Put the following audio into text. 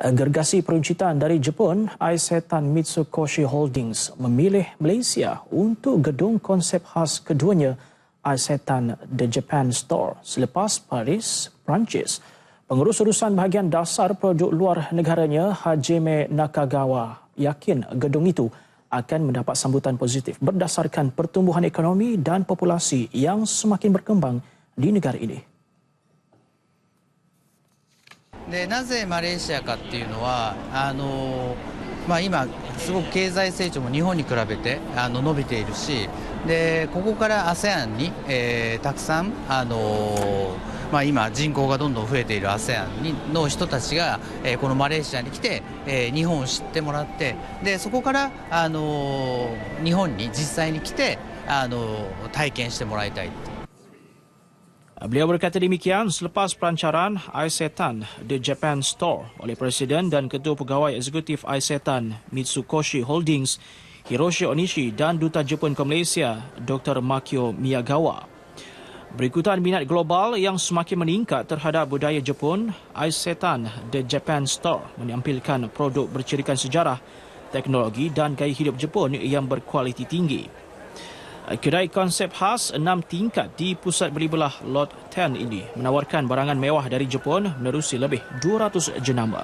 Gergasi peruncitan dari Jepun, Isetan Mitsukoshi Holdings memilih Malaysia untuk gedung konsep khas keduanya, Isetan The Japan Store, selepas Paris, Perancis. Pengurus urusan bahagian dasar produk luar negaranya, Hajime Nakagawa, yakin gedung itu akan mendapat sambutan positif berdasarkan pertumbuhan ekonomi dan populasi yang semakin berkembang di negara ini. でなぜマレーシアかっていうのは今すごく経済成長も日本に比べて伸びているし、でここから ASEAN に、たくさん今人口がどんどん増えている ASEAN の人たちが、このマレーシアに来て、日本を知ってもらって、でそこから日本に実際に来て体験してもらいたい。 Beliau berkata demikian selepas pelancaran Isetan The Japan Store oleh Presiden dan Ketua Pegawai Eksekutif Isetan Mitsukoshi Holdings, Hiroshi Onishi dan Duta Jepun ke Malaysia, Dr. Makio Miyagawa. Berikutan minat global yang semakin meningkat terhadap budaya Jepun, Isetan The Japan Store menampilkan produk bercirikan sejarah, teknologi dan gaya hidup Jepun yang berkualiti tinggi. Kedai konsep khas 6 tingkat di pusat beli belah Lot 10 ini menawarkan barangan mewah dari Jepun menerusi lebih 200 jenama.